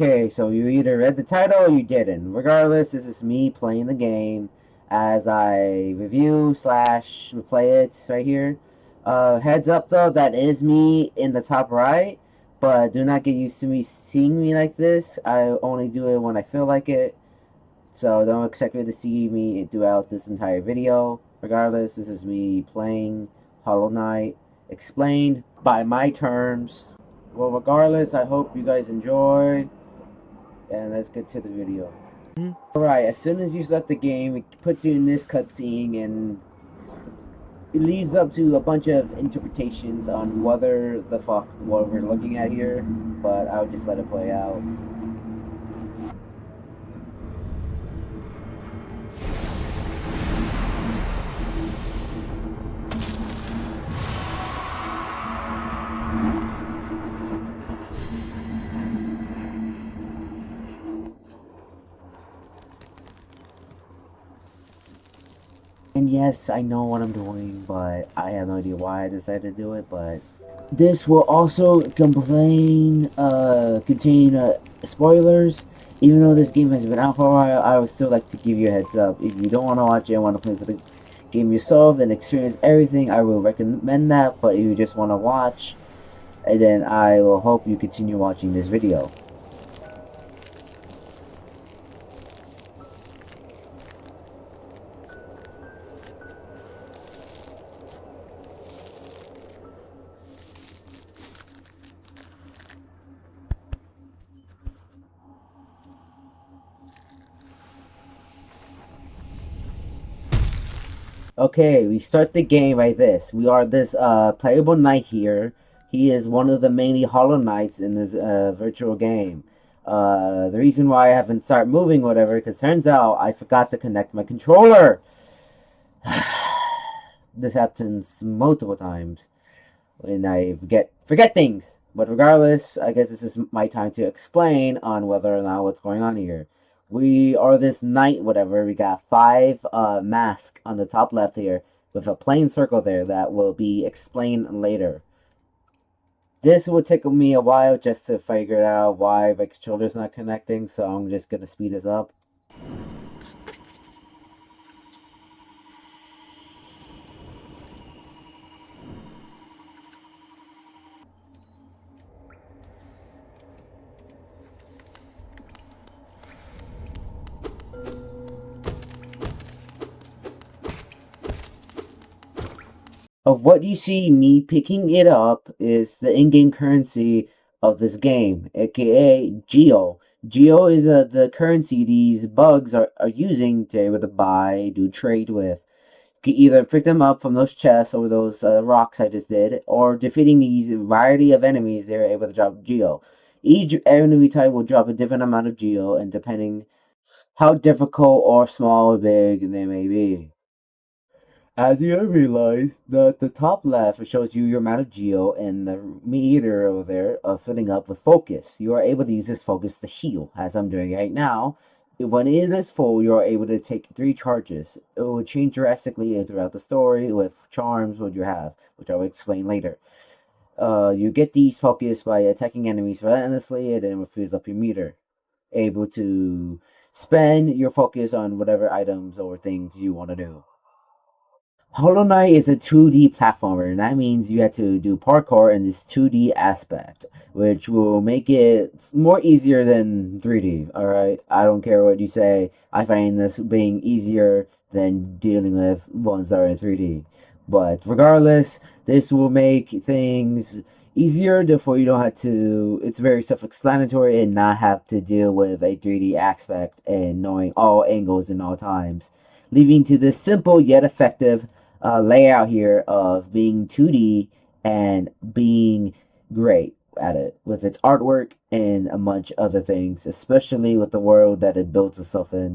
Okay, so you either read the title or you didn't. Regardless, this is me playing the game as I review slash replay it right here. Heads up though, that is me in the top right, but do not get used to me seeing me like this. I only do it when I feel like it, so don't expect me to see me throughout this entire video. Regardless, this is me playing Hollow Knight, explained by my terms. Well, regardless, I hope you guys enjoy. And let's get to the video. Alright, as soon as you start the game, it puts you in this cutscene and it leaves up to a bunch of interpretations on whether the fuck what we're looking at here, but I'll just let it play out. And yes, I know what I'm doing, but I have no idea why I decided to do it, but this will also contain spoilers. Even though this game has been out for a while, I would still like to give you a heads up. If you don't want to watch it and want to play for the game yourself and experience everything, I will recommend that. But if you just want to watch, and then I will hope you continue watching this video. Okay, we start the game by this. We are this playable knight here. He is one of the mainly Hollow Knights in this virtual game. The reason why I haven't started moving whatever, because turns out I forgot to connect my controller. This happens multiple times and I forget things. But regardless, I guess this is my time to explain on whether or not what's going on here. We are this knight, whatever. We got 5 masks on the top left here with a plain circle there that will be explained later. This will take me a while just to figure out why my controller's not connecting, so I'm just gonna speed this up. Of what you see me picking it up is the in-game currency of this game, aka Geo. Geo is the currency these bugs are using to be able to buy, do trade with. You can either pick them up from those chests or those rocks I just did, or defeating these variety of enemies, they're able to drop Geo. Each enemy type will drop a different amount of Geo, and depending how difficult or small or big they may be. As you realize that the top left shows you your amount of geo and the meter over there filling up with focus. You are able to use this focus to heal, as I'm doing right now. When it is full, you are able to take 3 charges. It will change drastically throughout the story with charms what you have, which I will explain later. You get these focus by attacking enemies relentlessly and then it fills up your meter. Able to spend your focus on whatever items or things you want to do. Hollow Knight is a 2D platformer, and that means you have to do parkour in this 2D aspect, which will make it more easier than 3D. Alright, I don't care what you say, I find this being easier than dealing with ones that are in 3D. But regardless, this will make things easier, therefore you don't have to, it's very self-explanatory and not have to deal with a 3D aspect and knowing all angles and all times, leading to this simple yet effective layout here of being 2D and being great at it with its artwork and a bunch of other things, especially with the world that it builds itself in.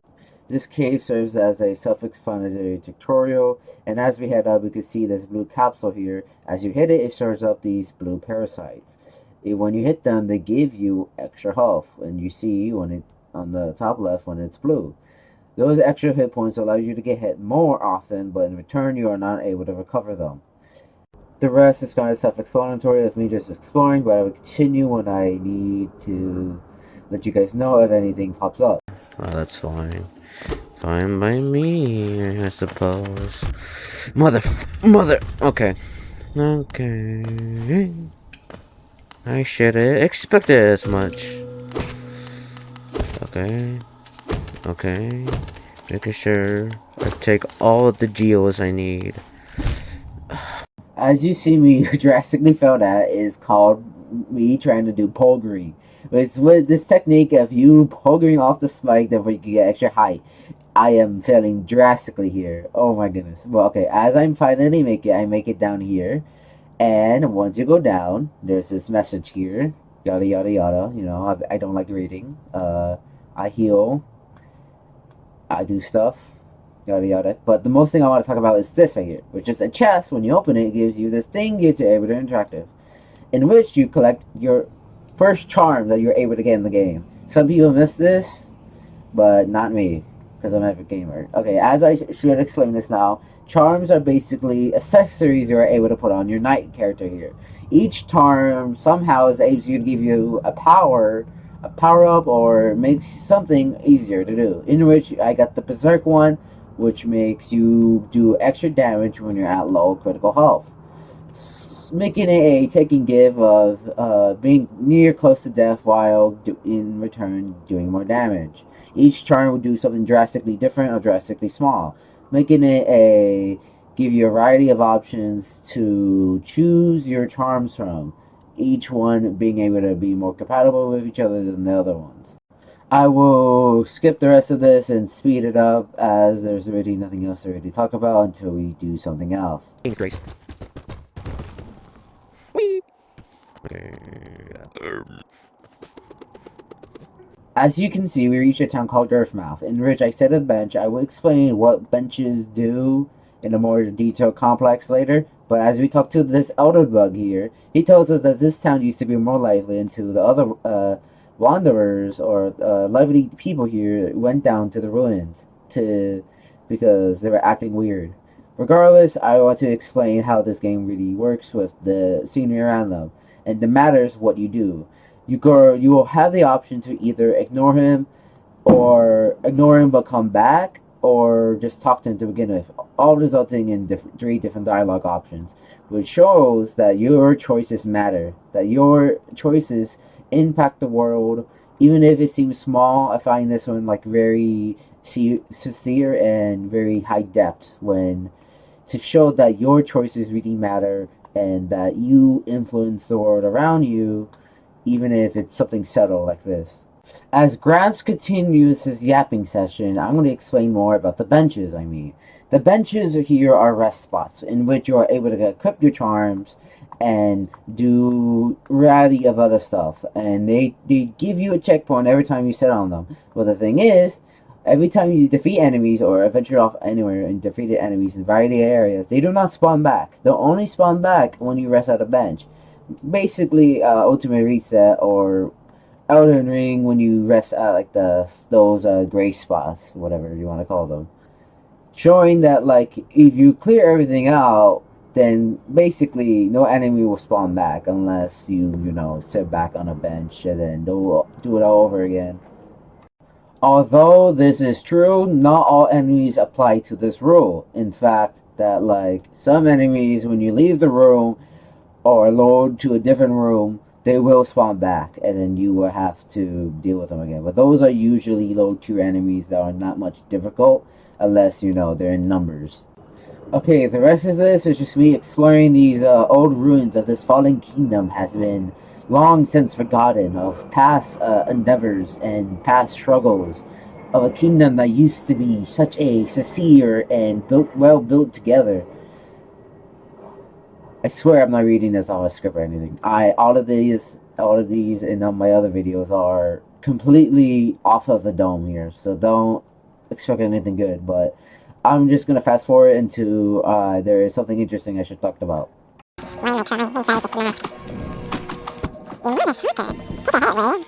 This cave serves as a self-explanatory tutorial, and as we head up, we can see this blue capsule here. As you hit it, it shows up these blue parasites. When you hit them, they give you extra health, and you see when it on the top left when it's blue. Those extra hit points allow you to get hit more often, but in return you are not able to recover them. The rest is kind of self-explanatory with me just exploring, but I will continue when I need to let you guys know if anything pops up. Well, that's fine. Fine by me, I suppose. Mother. Okay. Okay. I should have expected as much. Okay. Okay. Making sure I take all of the geos I need. As you see me drastically failed at is called me trying to do polegering. It's with this technique of you pogering off the spike that you can get extra height. I am failing drastically here. Oh my goodness. Well, okay, as I'm finally I make it down here. And once you go down, there's this message here. Yada yada yada. You know, I don't like reading. I heal. I do stuff. Yada yada. But the most thing I want to talk about is this right here, which is a chest. When you open it, it gives you this thing you're able to interactive, in which you collect your first charm that you're able to get in the game. Some people miss this, but not me, because I'm an epic gamer. Okay, as I should explain this now, charms are basically accessories you're able to put on your knight character here. Each charm somehow is able to give you a power up, or makes something easier to do. In which I got the Berserk one, which makes you do extra damage when you're at low critical health, making it a take and give of being near close to death while in return doing more damage. Each charm will do something drastically different or drastically small, making it a give you a variety of options to choose your charms from, each one being able to be more compatible with each other than the other ones. I will skip the rest of this and speed it up, as there's really nothing else to really talk about until we do something else. Thanks, Grace. Whee! Okay. As you can see, we reached a town called Earthmouth, in which I set a bench. I will explain what benches do in a more detailed complex later, but as we talk to this elder bug here, he tells us that this town used to be more lively until the other wanderers or lively people here went down to the ruins because they were acting weird. Regardless, I want to explain how this game really works with the scenery around them, and it matters what you do. You will have the option to either ignore him but come back, or just talk to him to begin with, all resulting in three different dialogue options, which shows that your choices matter, that your choices impact the world, even if it seems small. I find this one like very sincere and very high depth, when to show that your choices really matter and that you influence the world around you, even if it's something subtle like this. As Gramps continues his yapping session, I'm going to explain more about the benches I mean. The benches here are rest spots in which you are able to equip your charms and do a variety of other stuff. And they give you a checkpoint every time you sit on them. But the thing is, every time you defeat enemies or venture off anywhere and defeat enemies in a variety of areas, they do not spawn back. They'll only spawn back when you rest at a bench. Basically, Ultimate Reset or Elden Ring when you rest at like those gray spots, whatever you want to call them, showing that like if you clear everything out, then basically no enemy will spawn back unless you sit back on a bench and then do it all over again. Although this is true, not all enemies apply to this rule. In fact, that like some enemies, when you leave the room or load to a different room, they will spawn back, and then you will have to deal with them again. But those are usually low tier enemies that are not much difficult, unless they're in numbers. Okay, the rest of this is just me exploring these old ruins of this fallen kingdom has been long since forgotten, of past endeavors and past struggles, of a kingdom that used to be such a sincere and well built together. I swear I'm not reading this off a script or anything. All of these and my other videos are completely off of the dome here, so don't expect anything good. But I'm just gonna fast forward into there is something interesting I should talk about. Why am I trying inside this mask? You motherfucker! Take a hit, will you?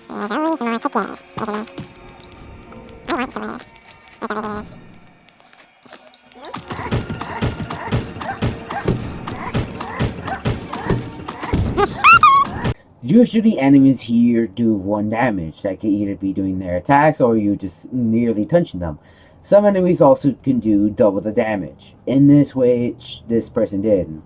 There's always more to give, isn't there? I want to live. What's over here? Usually enemies here do 1 damage. That could either be doing their attacks or you just nearly touching them. Some enemies also can do double the damage. In this way, this person did.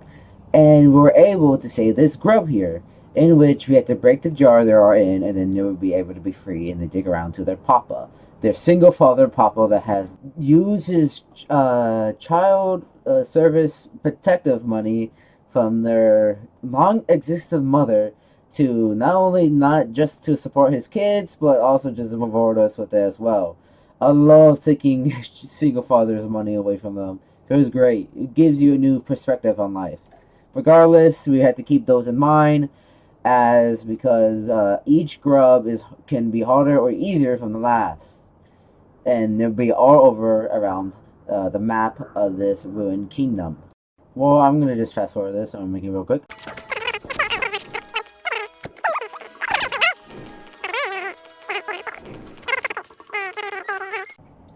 And we were able to save this grub here, in which we had to break the jar they are in, and then they would be able to be free and they dig around to their papa. Their single father papa that has used his child service protective money from their long existent mother to not just to support his kids, but also just to reward us with it as well. I love taking single father's money away from them. It was great. It gives you a new perspective on life. Regardless, we had to keep those in mind, as because each grub can be harder or easier from the last, and they'll be all over around the map of this ruined kingdom. Well, I'm gonna just fast forward this. I'm gonna make it real quick.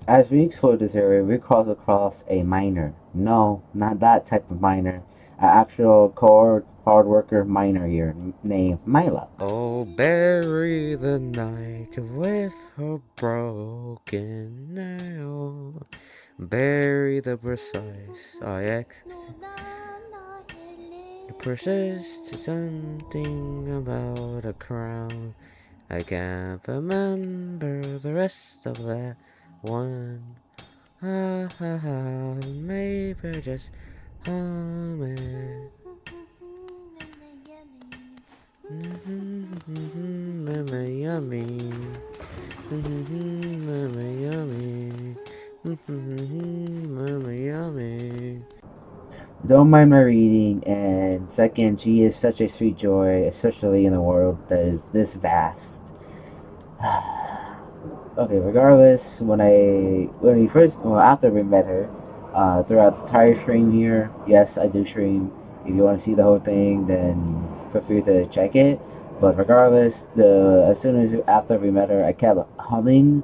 As we explore this area, we cross across a miner. No, not that type of miner. An actual hard worker miner here named Mila. Oh, bury the night with her broken nail. Bury the precise IX. Persist to something about a crown. I can't remember the rest of that one. Ha ha ha, maybe just hum it. Mama yummy. Mama yummy. Mama yummy. Don't mind my reading, and second, she is such a sweet joy, especially in a world that is this vast. Okay, regardless, after we met her, throughout the entire stream here, yes, I do stream. If you want to see the whole thing, then feel free to check it. But regardless, after we met her, I kept humming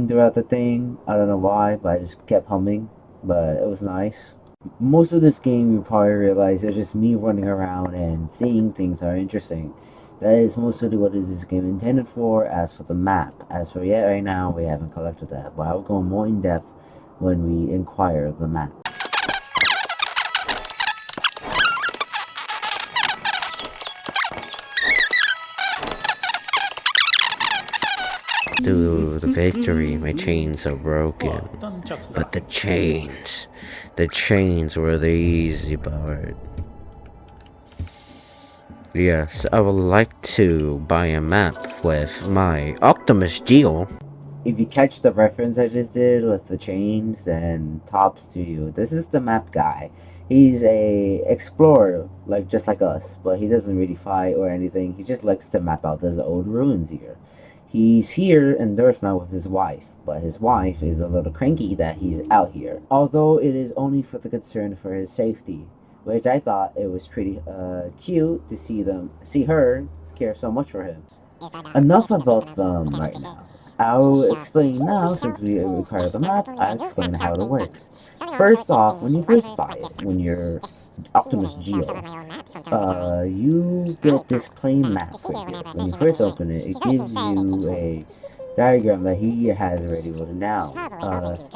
throughout the thing. I don't know why, but I just kept humming. But it was nice. Most of this game, you probably realize, is just me running around and seeing things that are interesting. That is mostly what is this game intended for. As for the map, right now, we haven't collected that, but I will go more in depth when we inquire the map. To the victory, my chains are broken. But the chains were the easy part. Yes, I would like to buy a map with my Optimus Geo. If you catch the reference I just did with the chains, then tops to you. This is the map guy. He's a explorer, just like us, but he doesn't really fight or anything. He just likes to map out those old ruins here. He's here in Dirtmouth with his wife, but his wife is a little cranky that he's out here. Although it is only for the concern for his safety, which I thought it was pretty cute to see her care so much for him. Enough about them right now. I'll explain now, since we require the map, I'll explain how it works. First off, when you first buy it, when you're Optimus Geo, you get this plain map right here. When you first open it, it gives you a diagram that he has already written down.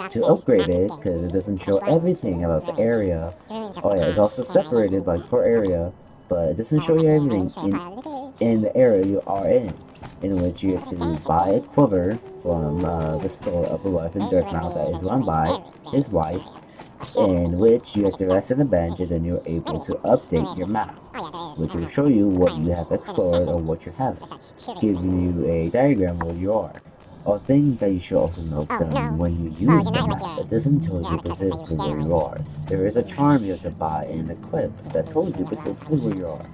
To upgrade it, because it doesn't show everything about the area. Oh yeah, it's also separated by per area, but it doesn't show you everything in the area you are in which you have to buy a quiver from the store of a wife in Dirtmouth that is run by his wife, in which you have to rest on the bench, and then you're able to update your map, which will show you what you have explored or what you haven't, giving you a diagram where you are. Or things that you should also note when you use the map, it doesn't tell you specifically where you are. There is a charm you have to buy and equip that tells you specifically where you are.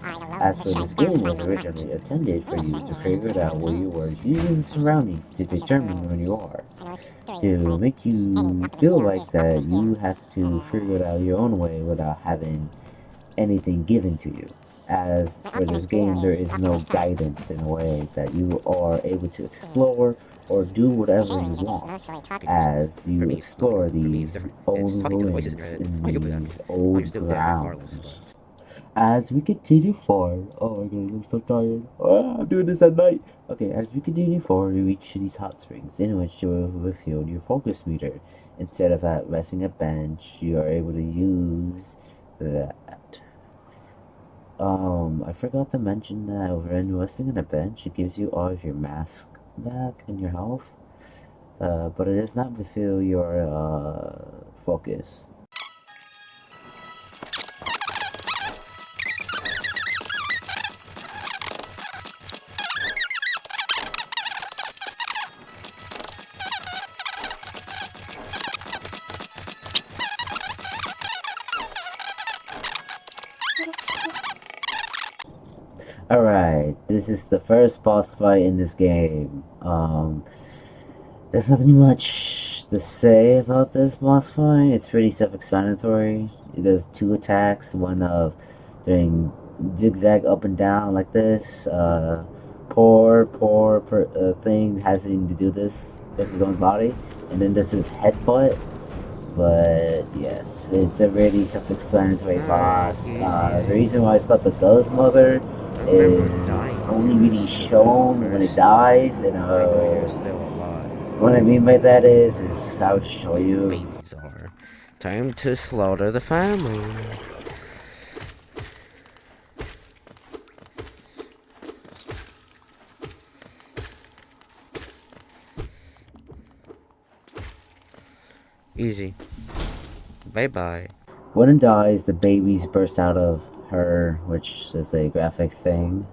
As for this game was originally intended for you to figure out where you were using the surroundings to determine where you are. To make you feel like that you have to figure it out your own way without having anything given to you. As for this game, there is no guidance in a way that you are able to explore or do whatever you want as you explore these old ruins in these old grounds. As we continue forward, oh my god, I'm so tired. I'm doing this at night. Okay, as we continue forward, we reach these hot springs in which you will refill your focus meter. Instead of resting a bench, you are able to use that. I forgot to mention that when resting on a bench, it gives you all of your mask back and your health. But it does not refill your focus. Alright, this is the first boss fight in this game. There's nothing much to say about this boss fight. It's pretty self-explanatory. It does two attacks, one of doing zigzag up and down like this. Thing having to do this with his own body, and then this is headbutt. But yes, it's a really self-explanatory boss. The reason why it's called the Ghost Mother is only really shown when it dies, and what I mean by that is I'll show you. Babies are. Time to slaughter the family. Easy. Bye-bye. When it dies, the babies burst out of her, which is a graphic thing.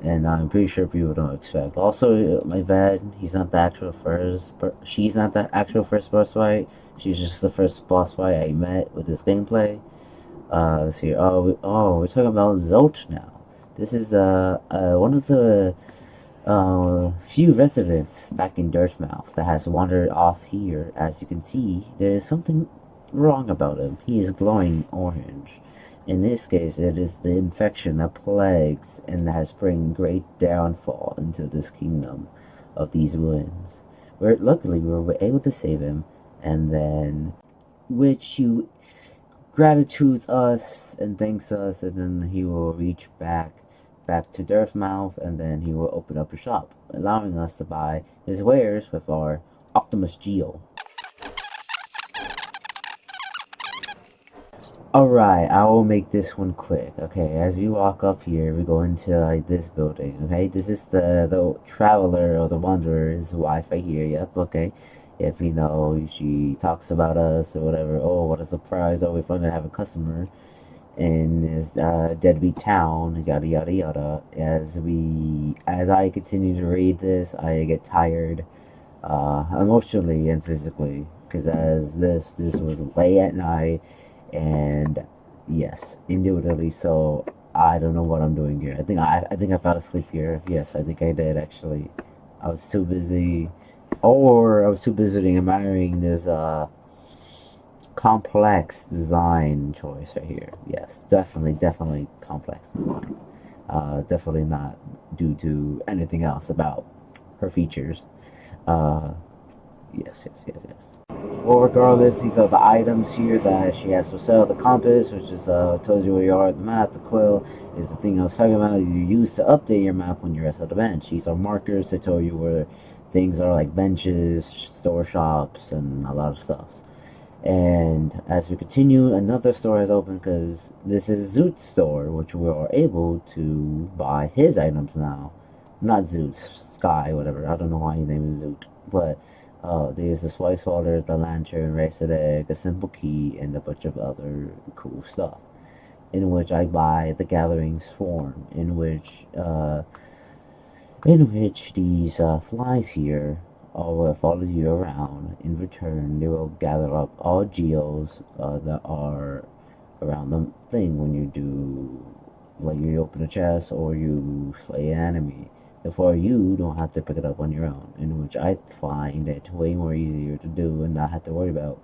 And I'm pretty sure people don't expect. Also, my bad, he's not the actual first, she's not the actual first boss fight. She's just the first boss fight I met with this gameplay. Let's see. We're talking about Zote now. This is one of the few residents back in Dirtmouth that has wandered off here. As you can see, there is something wrong about him. He is glowing orange. In this case, it is the infection that plagues and has bring great downfall into this kingdom of these ruins. Where luckily we were able to save him, and then which you gratitudes us and thanks us, and then he will reach back to Dirtmouth, and then he will open up a shop, allowing us to buy his wares with our Optimus Geo. Alright, I will make this one quick. Okay, as we walk up here, we go into like this building. Okay, this is the traveler or the wanderer's wife right here. Yep. Okay, if you know she talks about us or whatever. Oh, what a surprise! Oh, we're fun to have a customer in this deadbeat town. Yada yada yada. As I continue to read this, I get tired, emotionally and physically, because as this was late at night. And yes, indubitably so. I don't know what I'm doing here. I think I fell asleep here. Yes, I think I did actually. I was too busy, or I was too busy admiring this complex design choice right here. Yes, definitely complex design. Definitely not due to anything else about her features. Uh, yes. Well, regardless, these are the items here that she has for sale. The compass, which is tells you where you are at the map. The quill is the thing I was talking about. You use to update your map when you're at the bench. These are markers that tell you where things are, like benches, store shops, and a lot of stuff. And as we continue, another store has opened because this is Zoot's store, which we are able to buy his items now. Not Zoot, Sky, whatever. I don't know why his name is Zoot, but there's the Spice Water, the Lantern, Racer Egg, a Simple Key, and a bunch of other cool stuff. In which I buy the Gathering Swarm, in which these flies here will follow you around. In return, they will gather up all geos that are around the thing when you do, like you open a chest or you slay an enemy. Therefore, you don't have to pick it up on your own, in which I find it way more easier to do and not have to worry about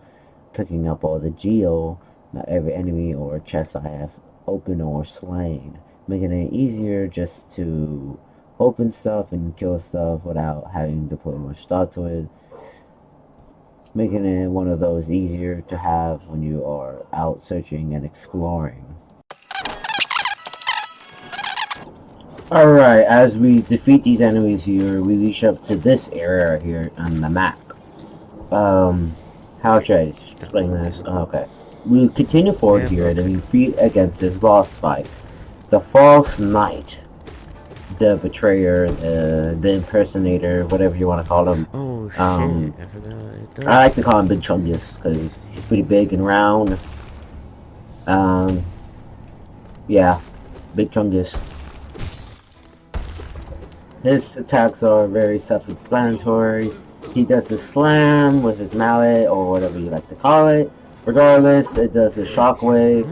picking up all the geo that every enemy or chest I have open or slain, making it easier just to open stuff and kill stuff without having to put much thought to it. making it one of those easier to have when you are out searching and exploring. Alright, as we defeat these enemies here, we reach up to this area here on the map. How should I explain this? Okay. We continue forward here and we defeat against this boss fight. The False Knight. The Betrayer, the Impersonator, whatever you want to call him. Oh shit, I forgot. I like to call him Big Chungus, because he's pretty big and round. Yeah. Big Chungus. His attacks are very self-explanatory. He does the slam with his mallet, or whatever you like to call it. Regardless, it does the shockwave.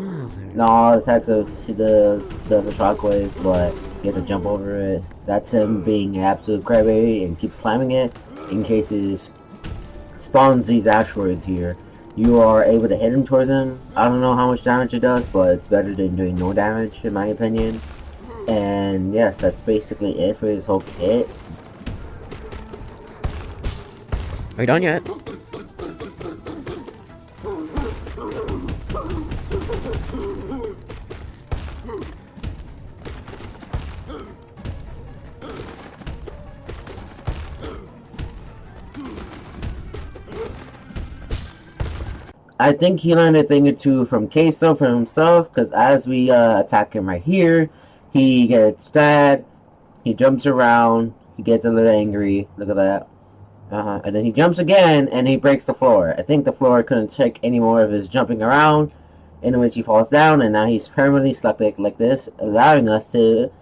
No, attacks he does the shockwave, but you have to jump over it. That's him being an absolute crybaby and keep slamming it in case it spawns these asteroids here. You are able to hit him toward them. I don't know how much damage it does, but it's better than doing no damage in my opinion. And yes, that's basically it for his whole kit. Are you done yet? I think he learned a thing or two from Queso for himself, because as we attack him right here, he gets bad, he jumps around, he gets a little angry, look at that. And then he jumps again, and he breaks the floor. I think the floor couldn't take any more of his jumping around, in which he falls down, and now he's permanently stuck like this, allowing us to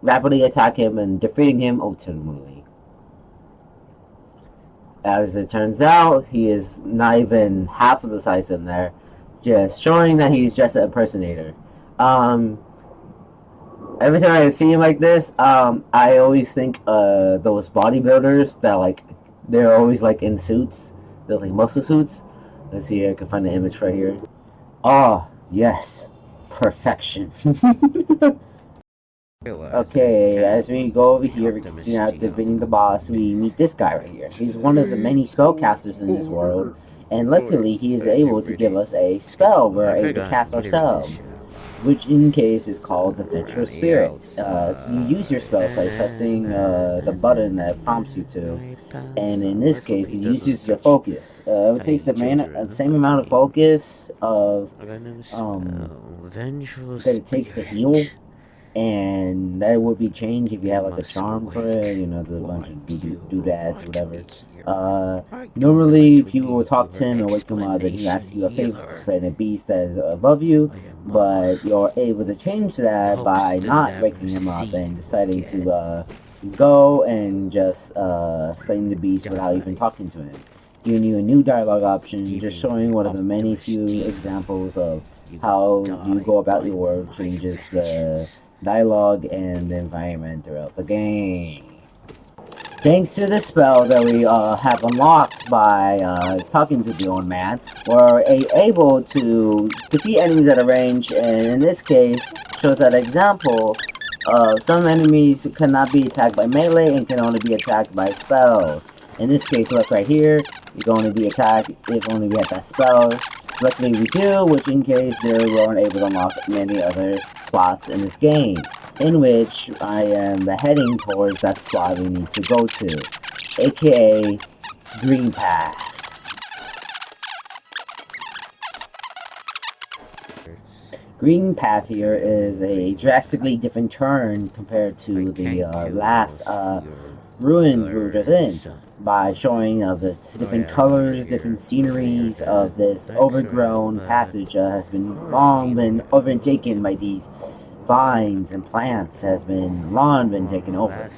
rapidly attack him and defeating him ultimately. As it turns out, he is not even half of the size in there, just showing that he's just an impersonator. Every time I see him like this, I always think those bodybuilders that like they're always like in suits, they're like muscle suits. Let's see if I can find the image right here. Oh yes, perfection. Okay, as we go over here, we continue out defeating the boss, we meet this guy right here. He's one of the many spellcasters in this world, and luckily he is able to give us a spell we're able to cast ourselves, which in case is called the Venture Spirit. You use your spell by pressing the button that prompts you to, and in this case it uses your focus. It takes the same amount of focus of that it takes to heal. And that would be changed if you have like a charm for it, you know, there's a bunch of doodads, whatever. Normally, if you will talk to him and wake him up, and he asks you a favor to slay a beast that is above you, but you're able to change that by not waking him up and deciding to go and just slaying the beast without even talking to him. Giving you a new dialogue option, just showing one of the many few examples of how you go about your work changes the dialogue and the environment throughout the game. Thanks to the spell that we have unlocked by talking to the old man, we're able to defeat enemies at a range, and in this case shows that example of some enemies cannot be attacked by melee and can only be attacked by spells. In this case, look right here, you can only be attacked if only we have that spell. Luckily we do, which in case we weren't able to unlock many other spots in this game, in which I am heading towards that spot we need to go to, aka Green Path. Green Path here is a drastically different turn compared to the last ruin we were just in, by showing the different colors, different sceneries of this overgrown passage has been long been overtaken by these vines and plants, has been long been taken over,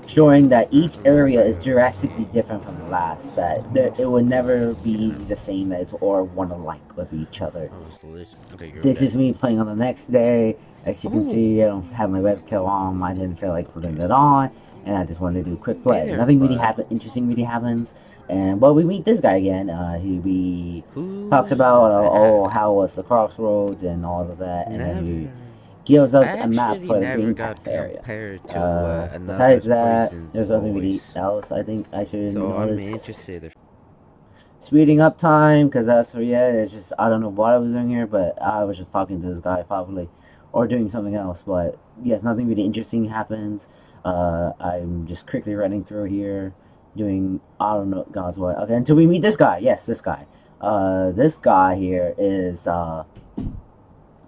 showing that each area is drastically different from the last, that it will never be the same as or one alike with each other. This is me playing on the next day. As you can see, I don't have my webcam on, I didn't feel like putting it on, and I just wanted to do a quick play. Nothing really interesting really happens, and well, we meet this guy again. He talks about how was the crossroads and all of that, and then he gives us a map for the Green Path area. Besides that, there's nothing really else I think I should notice. speeding up time because that's yeah. It's just I don't know what I was doing here, but I was just talking to this guy probably, or doing something else. But yeah, nothing really interesting happens. I'm just quickly running through here, doing I don't know God's what. Okay, until we meet this guy. Yes, this guy. This guy here is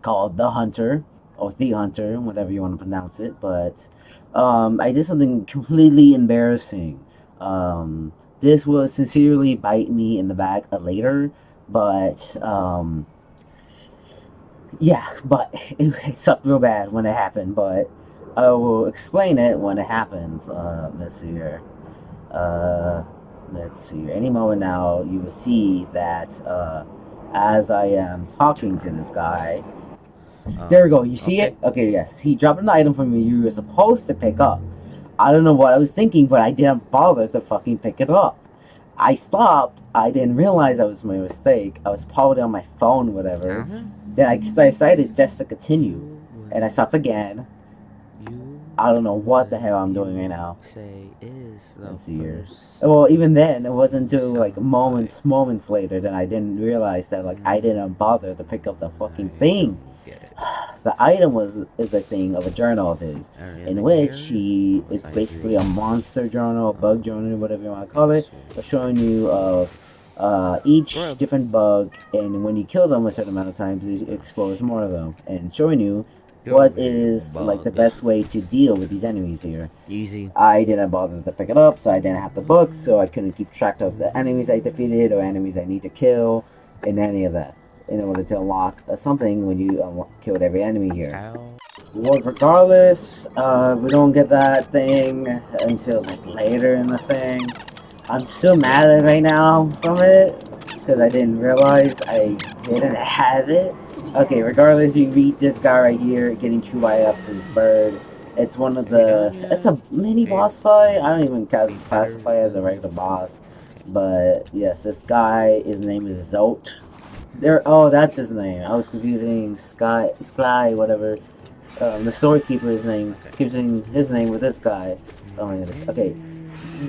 called the Hunter or the Hunter, whatever you want to pronounce it. But I did something completely embarrassing. This will sincerely bite me in the back later, but yeah, but it sucked real bad when it happened. But I will explain it when it happens. Let's see here. Let's see here. Any moment now, you will see that as I am talking to this guy. There we go. You see it? Okay, yes. He dropped an item for me you were supposed to pick up. I don't know what I was thinking, but I didn't bother to fucking pick it up. I stopped. I didn't realize that was my mistake. I was probably on my phone, whatever. Then I decided just to continue. And I stopped again. I don't know what the hell I'm doing right now. Let's see here. Well, even then, it wasn't until like moments later that I didn't realize that like I didn't bother to pick up the fucking thing. The item is a thing of a journal of his, in which it's basically a monster journal, a bug journal, whatever you want to call it, but showing you of each different bug, and when you kill them a certain amount of times, it exposes more of them, and showing you what is like the best way to deal with these enemies here. Easy. I didn't bother to pick it up, so I didn't have the book, so I couldn't keep track of the enemies I defeated or enemies I need to kill, and any of that, in order to unlock something when you killed every enemy here. Well, regardless, we don't get that thing until like later in the thing. I'm still mad at it right now from it, because I didn't realize I didn't have it. Okay, regardless, you meet this guy right here, getting chewed by up this bird. It's one of the... It's a mini boss fight. I don't even classify it as a regular boss. But, yes, this guy, his name is Zolt. Oh, that's his name. I was confusing Sky, whatever. The storekeeper's name. Confusing his name with this guy. Okay.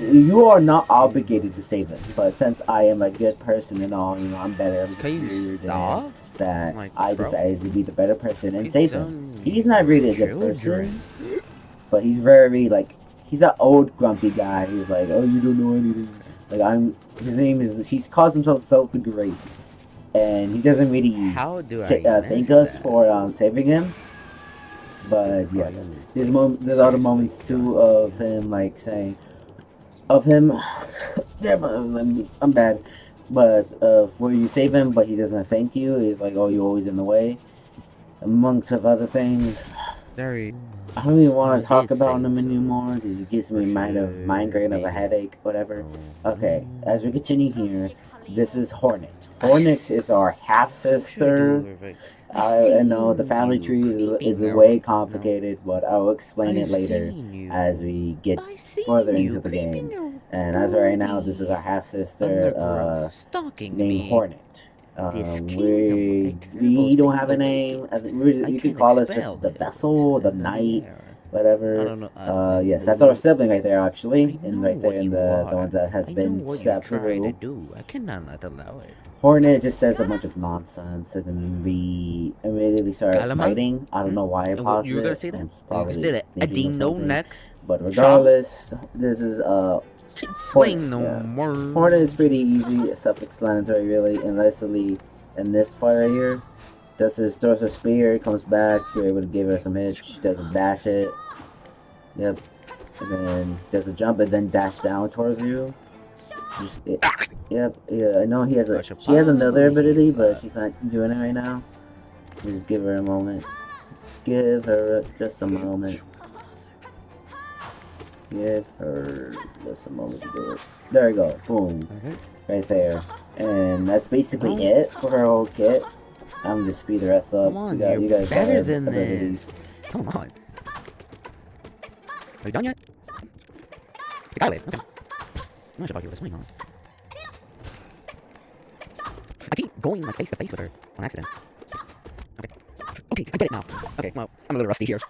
You are not obligated to save him, but since I am a good person and all, you know, I'm better. Can you stop? That Like, I bro. decided to be the better person and It's save so him. He's not really a good children. person, but he's very like he's that old grumpy guy. He's like, oh, you don't know anything. Like his name is. He calls himself the Great, and he doesn't really How do I thank miss us that? for saving him. But yes, there's other moments too of him like saying, of him. Yeah, I'm bad. But where you save him, but he doesn't thank you. He's like, oh, you're always in the way. Amongst of other things. Very. I don't even want I to talk did about save him him. anymore because it gives me migraine of a headache, whatever. Okay, as we continue here, this is Hornet. Hornet is our half sister. I know the family tree is way complicated, but I'll explain it later as we get further into the game. And as of right now, this is our half sister named Hornet. We don't have a name. You could call us just the vessel, the knight, whatever. Yes, that's our sibling right there, actually, and right there in the one that has been stepped through. I cannot not allow it. Hornet just says a bunch of nonsense, and then we immediately start Kalama? fighting. I don't know why I And what paused you were gonna it. say that? I'm You probably said it. I thinking of didn't know something. next. But regardless, this is Explain no yeah. more. Hornet is pretty easy, self-explanatory really, and Leslie in this fight right here throws her spear, comes back, you're able to give her some hits, she does a dash hit. Yep. And then does a jump and then dash down towards you. Yep, yeah, I know she has another ability, but she's not doing it right now. Just give her a moment. Give her just a moment. Give her just a moment to do it. There we go. Boom. Right there. And that's basically it for her whole kit. I'm gonna just speed the rest up. Come on, you you're guys better got than abilities. this. Come on. Are you done yet? You got it. Okay. I'm not sure about you. What's going on? I keep going like face to face with her on accident. Okay. Okay, I get it now. Okay, well, I'm a little rusty here.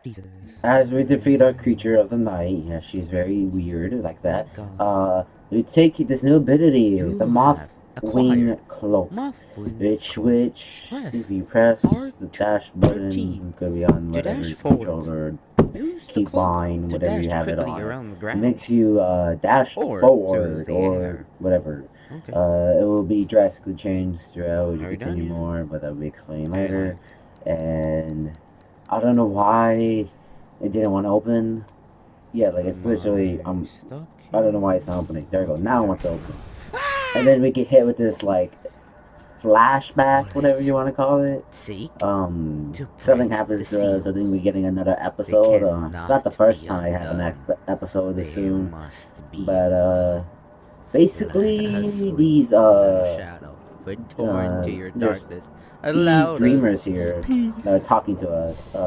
Jesus. As we defeat our creature of the night, yeah, she's very weird like that. God. We take this new ability, the Moth have Wing acquired Cloak. Mothwing Which, Press if you press the dash button, R13 it could be on to whatever dash forward. controller, Use the keybind, cloak to whatever dash you have it quickly on. around the It ground. makes you dash Or forward through the or air. whatever. Okay. It will be drastically changed throughout as you Are we done continue yet? more, but that will be explained Okay, later. And I don't know why it didn't want to open. Yeah, like it's literally stuck I don't know why it's not opening. There we go. Now it wants to open. And then we get hit with this like flashback, whatever you want to call it. Seek Something break happens the to us. I think seals. we're getting another episode. cannot Not the first be time I have an undone. episode this soon, must be but basically Let us sleep these in the shadow, but torn to your there's darkness. these Allowed dreamers us here peace. that are talking to us. I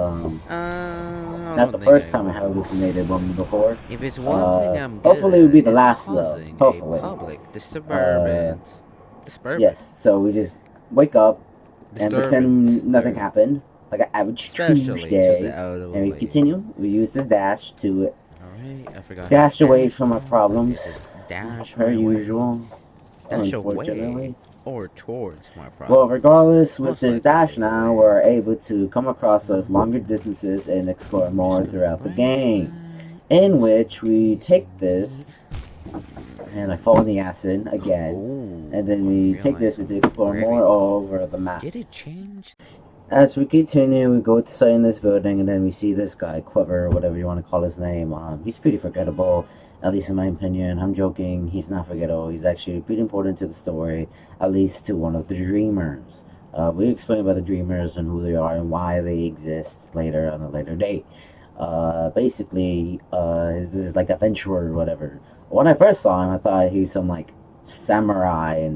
Not don't the think first I time I will. hallucinated one before. If it's one thing I'm good Hopefully it will at, be the it's last though. causing Hopefully. a public disturbance. Yes. So we just wake up and pretend Disturbance. nothing There. happened, like an average Especially to Tuesday, the elderly. and we continue. We use this dash to Alright, I forgot. dash how to away dash from our now. problems, Okay, just dash per my way. usual. Dash Unfortunately. away or towards my problem. Well, regardless, with Most this likely dash the now, way. we're able to come across with longer distances and explore more throughout the game. In which we take this, and I fall in the acid again, Oh, and then we take this to explore more all over the map. Did it change? As we continue, we go to sight in this building, and then we see this guy, Quiver, whatever you want to call his name. He's pretty forgettable, at least in my opinion. I'm joking, he's not forgettable. He's actually pretty important to the story, at least to one of the Dreamers. We explain about the Dreamers and who they are and why they exist later on a later date. Basically, this is like adventurer or whatever. When I first saw him, I thought he was some like samurai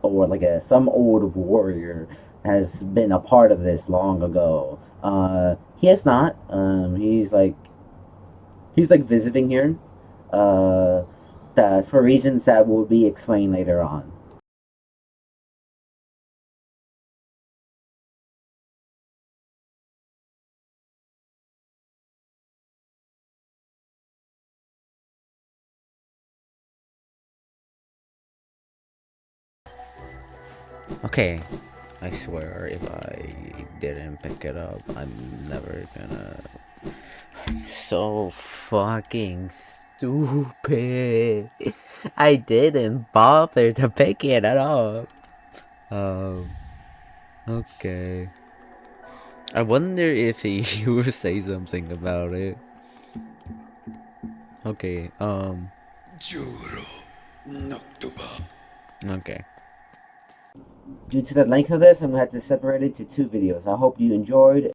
or like some old warrior has been a part of this long ago. He has not. He's like visiting here. That for reasons that will be explained later on. Okay, I swear if I didn't pick it up, I'm never gonna. I'm so fucking stupid. I didn't bother to pick it up. Okay. I wonder if he will say something about it. Okay, okay. Due to the length of this, I'm going to have to separate it to two videos. I hope you enjoyed.